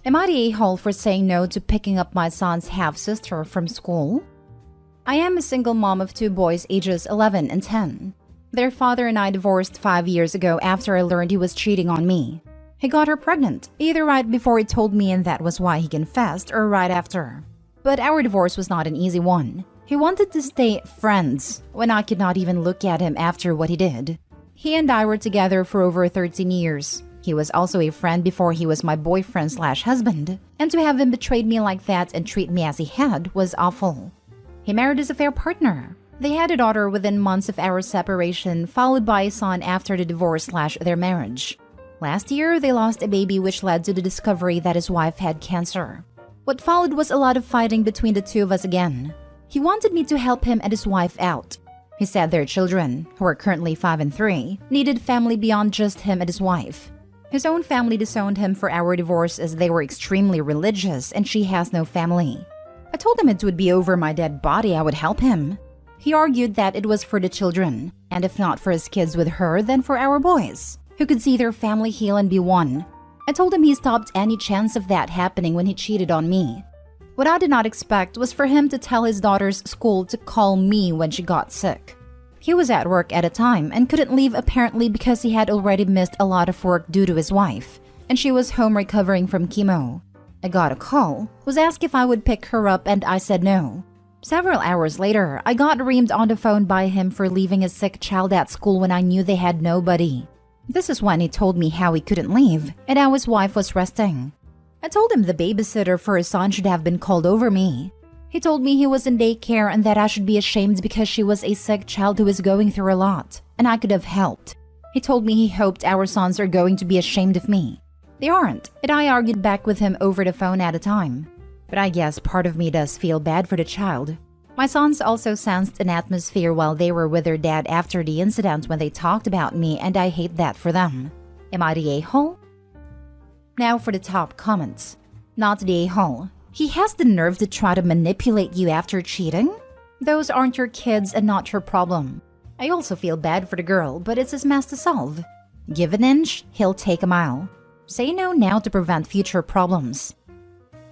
Am I the a-hole for saying no to picking up my son's half-sister from school? I am a single mom of 2 boys ages 11 and 10. Their father and I divorced 5 years ago after I learned he was cheating on me. He got her pregnant, either right before he told me and that was why he confessed, or right after. But our divorce was not an easy one. He wanted to stay friends when I could not even look at him after what he did. He and I were together for over 13 years. He was also a friend before he was my boyfriend/husband, and to have him betrayed me like that and treat me as he had was awful. He married his affair partner. They had a daughter within months of our separation, followed by a son after the divorce/their marriage. Last year, they lost a baby, which led to the discovery that his wife had cancer. What followed was a lot of fighting between the two of us again. He wanted me to help him and his wife out. He said their children, who are currently 5 and 3, needed family beyond just him and his wife. His own family disowned him for our divorce as they were extremely religious and she has no family. I told him it would be over my dead body I would help him. He argued that it was for the children, and if not for his kids with her, then for our boys, who could see their family heal and be one. I told him he stopped any chance of that happening when he cheated on me. What I did not expect was for him to tell his daughter's school to call me when she got sick. He was at work at a time and couldn't leave apparently because he had already missed a lot of work due to his wife, and she was home recovering from chemo. I got a call, was asked if I would pick her up, and I said no. Several hours later, I got reamed on the phone by him for leaving a sick child at school when I knew they had nobody. This is when he told me how he couldn't leave and how his wife was resting. I told him the babysitter for his son should have been called over me. He told me he was in daycare and that I should be ashamed because she was a sick child who was going through a lot, and I could have helped. He told me he hoped our sons are going to be ashamed of me. They aren't, and I argued back with him over the phone at a time. But I guess part of me does feel bad for the child. My sons also sensed an atmosphere while they were with their dad after the incident when they talked about me, and I hate that for them. Am I the a-hole? Now for the top comments. Not the a-hole. He has the nerve to try to manipulate you after cheating? Those aren't your kids and not your problem. I also feel bad for the girl, but it's his mess to solve. Give an inch, he'll take a mile. Say no now to prevent future problems.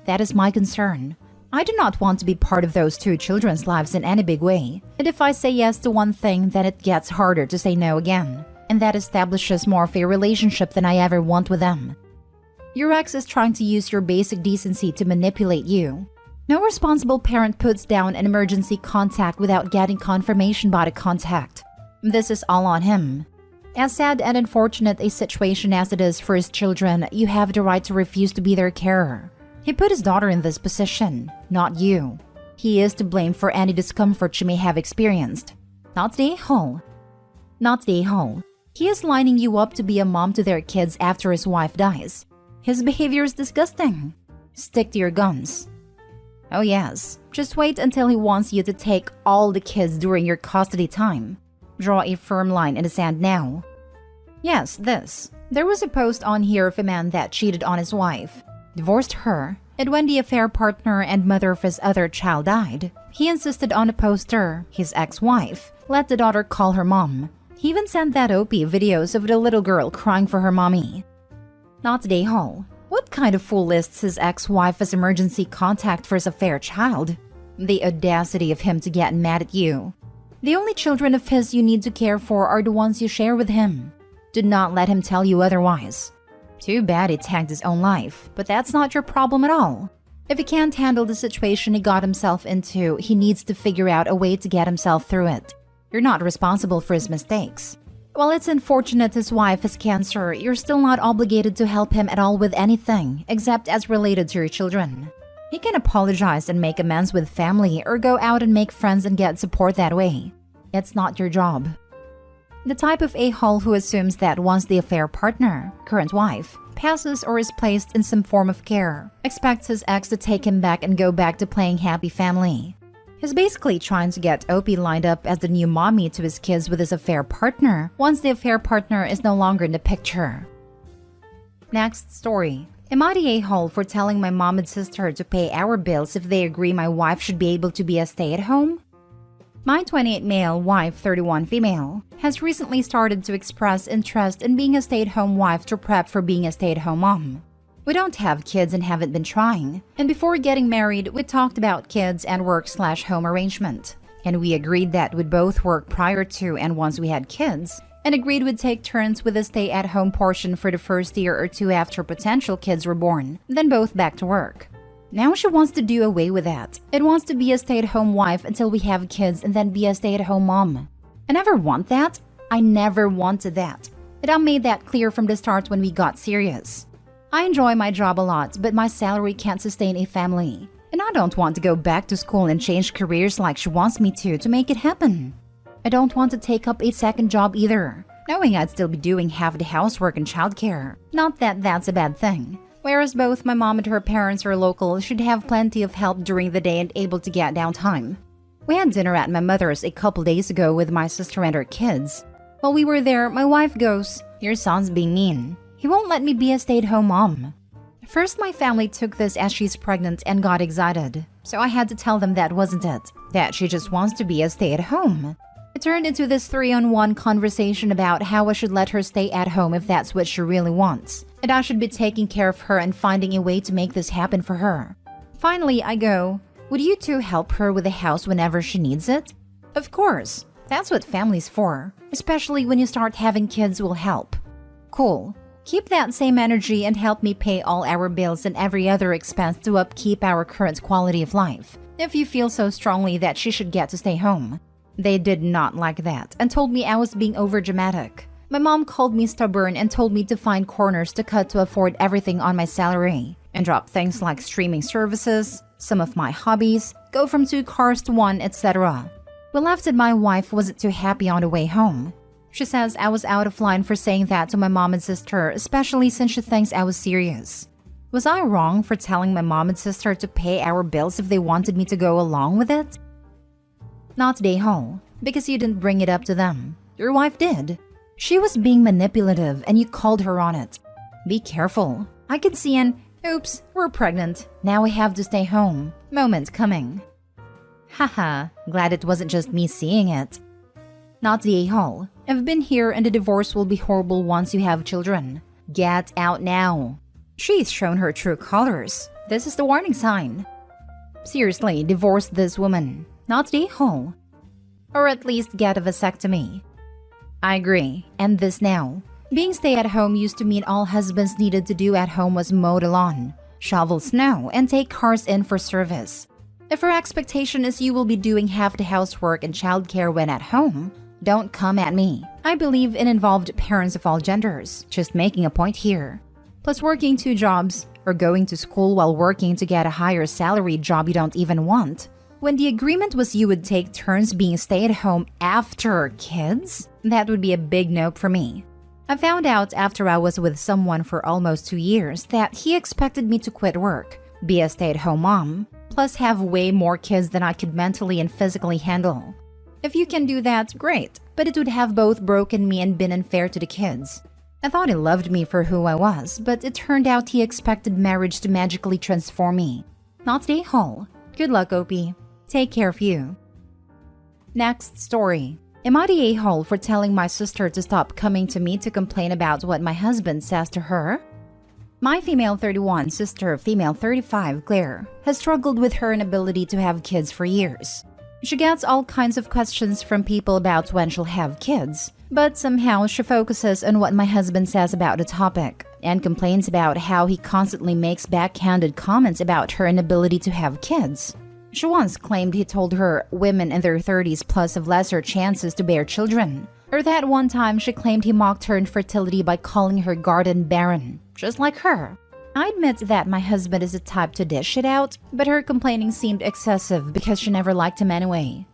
That is my concern. I do not want to be part of those 2 children's lives in any big way. And if I say yes to one thing, then it gets harder to say no again. And that establishes more of a relationship than I ever want with them. Your ex is trying to use your basic decency to manipulate you. No responsible parent puts down an emergency contact without getting confirmation by the contact. This is all on him. As sad and unfortunate a situation as it is for his children, you have the right to refuse to be their carer. He put his daughter in this position, not you. He is to blame for any discomfort she may have experienced. Not the a-hole. Not the a-hole. He is lining you up to be a mom to their kids after his wife dies. His behavior is disgusting. Stick to your guns. Oh yes, just wait until he wants you to take all the kids during your custody time. Draw a firm line in the sand now. Yes, this. There was a post on here of a man that cheated on his wife, divorced her, and when the affair partner and mother of his other child died, he insisted on a poster, his ex-wife, let the daughter call her mom. He even sent that OP videos of the little girl crying for her mommy. Not the a-hole. What kind of fool lists his ex-wife as emergency contact for his affair child? The audacity of him to get mad at you. The only children of his you need to care for are the ones you share with him. Do not let him tell you otherwise. Too bad he tanked his own life, but that's not your problem at all. If he can't handle the situation he got himself into, he needs to figure out a way to get himself through it. You're not responsible for his mistakes. While it's unfortunate his wife has cancer, you're still not obligated to help him at all with anything, except as related to your children. He can apologize and make amends with family or go out and make friends and get support that way. It's not your job. The type of a-hole who assumes that once the affair partner, current wife, passes or is placed in some form of care, expects his ex to take him back and go back to playing happy family. He's basically trying to get Opie lined up as the new mommy to his kids with his affair partner once the affair partner is no longer in the picture. Next story. Am I the a-hole for telling my mom and sister to pay our bills if they agree my wife should be able to be a stay-at-home? My 28 male, wife 31 female, has recently started to express interest in being a stay-at-home wife to prep for being a stay-at-home mom. We don't have kids and haven't been trying. And before getting married, we talked about kids and work/home arrangement. And we agreed that we'd both work prior to and once we had kids, and agreed we'd take turns with the stay-at-home portion for the first year or two after potential kids were born, then both back to work. Now she wants to do away with that. It wants to be a stay-at-home wife until we have kids and then be a stay-at-home mom. I never want that. I never wanted that. And I made that clear from the start when we got serious. I enjoy my job a lot, but my salary can't sustain a family. And I don't want to go back to school and change careers like she wants me to make it happen. I don't want to take up a second job either, knowing I'd still be doing half the housework and childcare. Not that that's a bad thing. Whereas both my mom and her parents are local, she'd have plenty of help during the day and able to get downtime. We had dinner at my mother's a couple days ago with my sister and her kids. While we were there, my wife goes, "Your son's being mean. He won't let me be a stay-at-home mom." First, my family took this as she's pregnant and got excited. So I had to tell them that wasn't it, that she just wants to be a stay-at-home. It turned into this 3-on-1 conversation about how I should let her stay at home if that's what she really wants, and I should be taking care of her and finding a way to make this happen for her. Finally, I go, "Would you two help her with the house whenever she needs it?" Of course. That's what family's for. Especially when you start having kids will help. Cool. Keep that same energy and help me pay all our bills and every other expense to upkeep our current quality of life, if you feel so strongly that she should get to stay home. They did not like that and told me I was being overdramatic. My mom called me stubborn and told me to find corners to cut to afford everything on my salary and drop things like streaming services, some of my hobbies, go from 2 cars to 1, etc. We left and my wife wasn't too happy on the way home. She says I was out of line for saying that to my mom and sister, especially since she thinks I was serious. Was I wrong for telling my mom and sister to pay our bills if they wanted me to go along with it? Not today, Hall, because you didn't bring it up to them. Your wife did. She was being manipulative and you called her on it. Be careful. I could see an, "Oops, we're pregnant. Now we have to stay home" moment coming. Haha, glad it wasn't just me seeing it. Not the a-hole. I've been here and the divorce will be horrible once you have children. Get out now. She's shown her true colors. This is the warning sign. Seriously, divorce this woman. Not the a-hole. Or at least get a vasectomy. I agree. End this now. Being stay-at-home used to mean all husbands needed to do at home was mow the lawn, shovel snow, and take cars in for service. If her expectation is you will be doing half the housework and childcare when at home, don't come at me. I believe in involved parents of all genders, just making a point here. Plus working 2 jobs, or going to school while working to get a higher salary job you don't even want. When the agreement was you would take turns being stay-at-home after kids, that would be a big nope for me. I found out after I was with someone for almost 2 years that he expected me to quit work, be a stay-at-home mom, plus have way more kids than I could mentally and physically handle. If you can do that, great, but it would have both broken me and been unfair to the kids. I thought he loved me for who I was, but it turned out he expected marriage to magically transform me. Not the a-hole. Good luck, Opie. Take care of you. Next story. Am I the a-hole for telling my sister to stop coming to me to complain about what my husband says to her? My female 31 sister, female 35, Claire, has struggled with her inability to have kids for years. She gets all kinds of questions from people about when she'll have kids, but somehow she focuses on what my husband says about the topic and complains about how he constantly makes backhanded comments about her inability to have kids. She once claimed he told her women in their 30s plus have lesser chances to bear children. Or that one time she claimed he mocked her infertility by calling her garden barren, just like her. I admit that my husband is the type to dish it out, but her complaining seemed excessive because she never liked him anyway.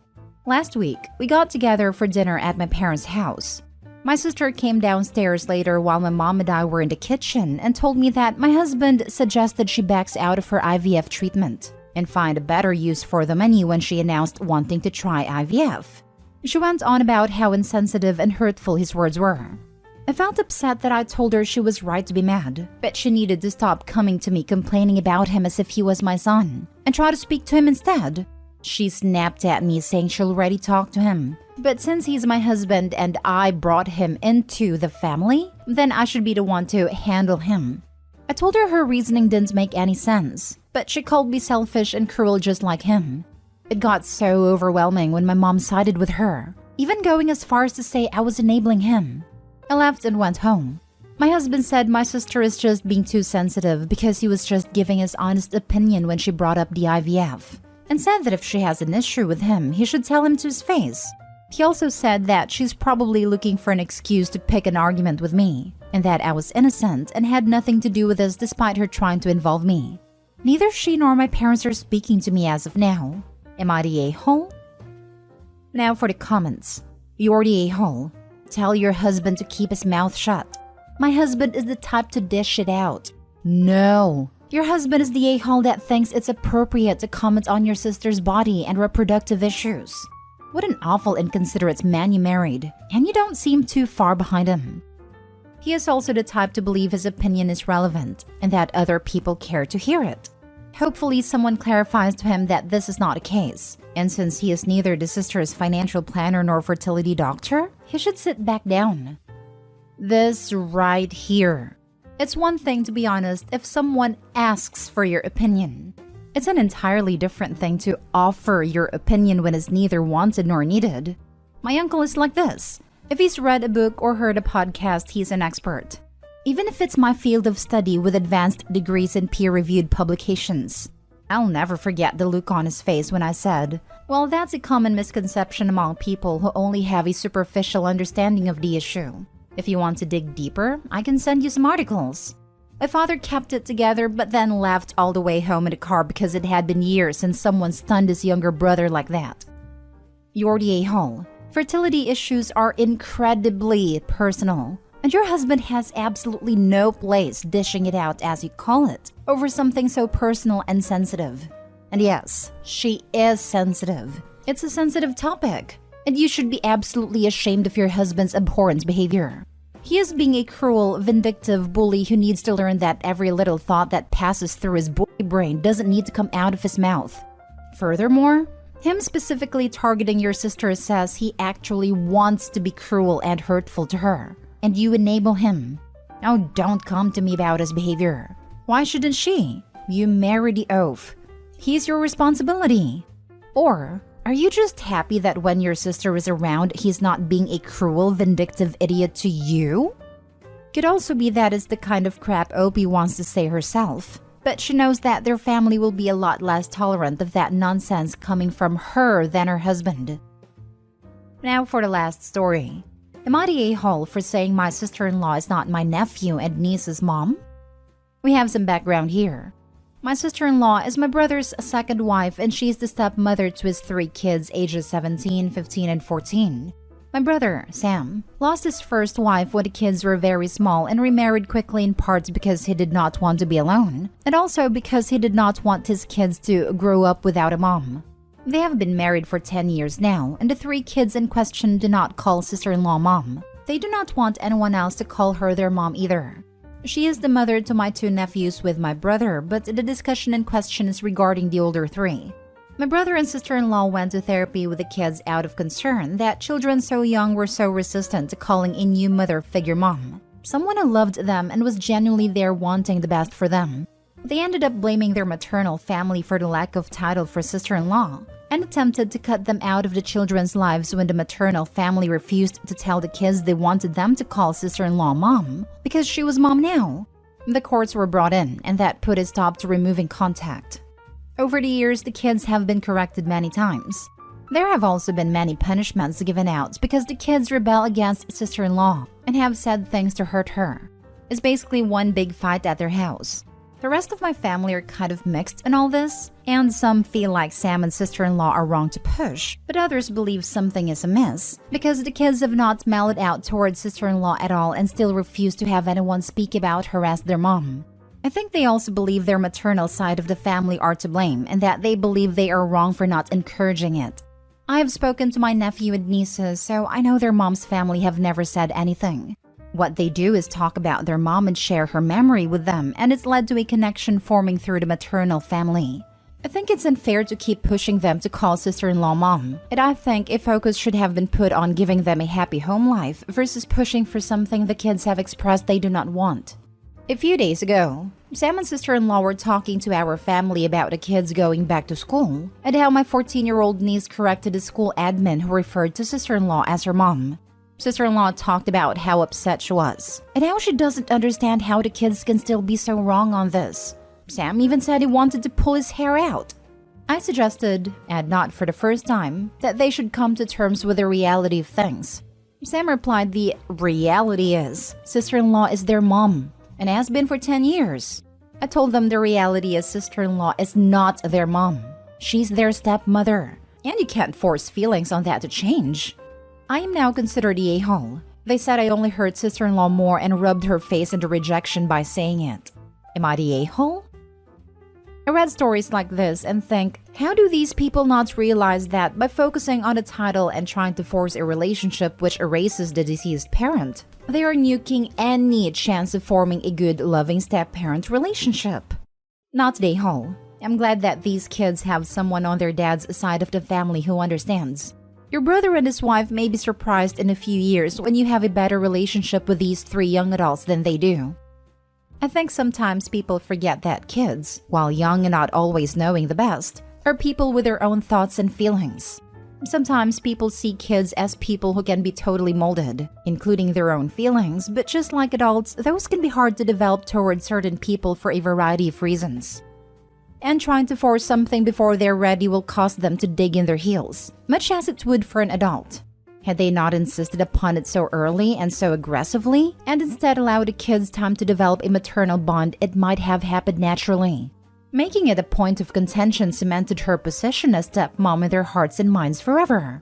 Last week, we got together for dinner at my parents' house. My sister came downstairs later while my mom and I were in the kitchen and told me that my husband suggested she backs out of her IVF treatment and find a better use for the money when she announced wanting to try IVF. She went on about how insensitive and hurtful his words were. I felt upset that I told her she was right to be mad, but she needed to stop coming to me complaining about him as if he was my son, and try to speak to him instead. She snapped at me saying she'll already talk to him, but since he's my husband and I brought him into the family, then I should be the one to handle him. I told her reasoning didn't make any sense, but she called me selfish and cruel just like him. It got so overwhelming when my mom sided with her, even going as far as to say I was enabling him. I left and went home. My husband said my sister is just being too sensitive because he was just giving his honest opinion when she brought up the IVF, and said that if she has an issue with him, he should tell him to his face. He also said that she's probably looking for an excuse to pick an argument with me, and that I was innocent and had nothing to do with this despite her trying to involve me. Neither she nor my parents are speaking to me as of now. Am I the a-hole? Now for the comments. You're the a-hole. Tell your husband to keep his mouth shut. My husband is the type to dish it out. No. Your husband is the a-hole that thinks it's appropriate to comment on your sister's body and reproductive issues. What an awful inconsiderate man you married, and you don't seem too far behind him. He is also the type to believe his opinion is relevant and that other people care to hear it. Hopefully someone clarifies to him that this is not the case, and since he is neither the sister's financial planner nor fertility doctor, he should sit back down. This right here. It's one thing, to be honest, if someone asks for your opinion. It's an entirely different thing to offer your opinion when it's neither wanted nor needed. My uncle is like this. If he's read a book or heard a podcast, he's an expert. Even if it's my field of study with advanced degrees in peer-reviewed publications. I'll never forget the look on his face when I said, well, that's a common misconception among people who only have a superficial understanding of the issue. If you want to dig deeper, I can send you some articles. My father kept it together but then left all the way home in the car because it had been years since someone stunned his younger brother like that. You're the a-hole. Fertility issues are incredibly personal, and your husband has absolutely no place dishing it out, as you call it, over something so personal and sensitive. And yes, she is sensitive. It's a sensitive topic, and you should be absolutely ashamed of your husband's abhorrent behavior. He is being a cruel, vindictive bully who needs to learn that every little thought that passes through his boy brain doesn't need to come out of his mouth. Furthermore, him specifically targeting your sister says he actually wants to be cruel and hurtful to her, and you enable him. Now don't come to me about his behavior. Why shouldn't she? You married the oaf. He's your responsibility. Or are you just happy that when your sister is around, he's not being a cruel, vindictive idiot to you? Could also be that is the kind of crap Opie wants to say herself, but she knows that their family will be a lot less tolerant of that nonsense coming from her than her husband. Now for the last story. Am I the a-hole for saying my sister-in-law is not my nephew and niece's mom? We have some background here. My sister-in-law is my brother's second wife, and she's the stepmother to his 3 kids ages 17, 15, and 14. My brother, Sam, lost his first wife when the kids were very small and remarried quickly, in part because he did not want to be alone, and also because he did not want his kids to grow up without a mom. They have been married for 10 years now, and the 3 kids in question do not call sister-in-law mom. They do not want anyone else to call her their mom either. She is the mother to my 2 nephews with my brother, but the discussion in question is regarding the older 3. My brother and sister-in-law went to therapy with the kids out of concern that children so young were so resistant to calling a new mother figure mom, someone who loved them and was genuinely there wanting the best for them. They ended up blaming their maternal family for the lack of title for sister-in-law and attempted to cut them out of the children's lives when the maternal family refused to tell the kids they wanted them to call sister-in-law mom because she was mom now. The courts were brought in, and that put a stop to removing contact. Over the years, the kids have been corrected many times. There have also been many punishments given out because the kids rebel against sister-in-law and have said things to hurt her. It's basically one big fight at their house. The rest of my family are kind of mixed in all this, and some feel like Sam and sister-in-law are wrong to push, but others believe something is amiss because the kids have not mellowed out towards sister-in-law at all and still refuse to have anyone speak about her as their mom. I think they also believe their maternal side of the family are to blame and that they believe they are wrong for not encouraging it. I have spoken to my nephew and nieces, so I know their mom's family have never said anything. What they do is talk about their mom and share her memory with them, and it's led to a connection forming through the maternal family. I think it's unfair to keep pushing them to call sister-in-law mom, and I think a focus should have been put on giving them a happy home life versus pushing for something the kids have expressed they do not want. A few days ago, Sam and sister-in-law were talking to our family about the kids going back to school and how my 14-year-old niece corrected the school admin who referred to sister-in-law as her mom. Sister-in-law talked about how upset she was and how she doesn't understand how the kids can still be so wrong on this. Sam even said he wanted to pull his hair out. I suggested, and not for the first time, that they should come to terms with the reality of things. Sam replied the reality is sister-in-law is their mom and has been for 10 years. I told them the reality is sister-in-law is not their mom. She's their stepmother, and you can't force feelings on that to change. I am now considered the a-hole. They said I only hurt sister-in-law more and rubbed her face into rejection by saying it. Am I the a-hole? I read stories like this and think, how do these people not realize that by focusing on the title and trying to force a relationship which erases the deceased parent, they are nuking any chance of forming a good, loving step-parent relationship? Not the a-hole. I'm glad that these kids have someone on their dad's side of the family who understands. Your brother and his wife may be surprised in a few years when you have a better relationship with these 3 young adults than they do. I think sometimes people forget that kids, while young and not always knowing the best, are people with their own thoughts and feelings. Sometimes people see kids as people who can be totally molded, including their own feelings, but just like adults, those can be hard to develop towards certain people for a variety of reasons. And trying to force something before they're ready will cause them to dig in their heels, much as it would for an adult. Had they not insisted upon it so early and so aggressively, and instead allowed the kids time to develop a maternal bond, it might have happened naturally. Making it a point of contention cemented her position as stepmom in their hearts and minds forever.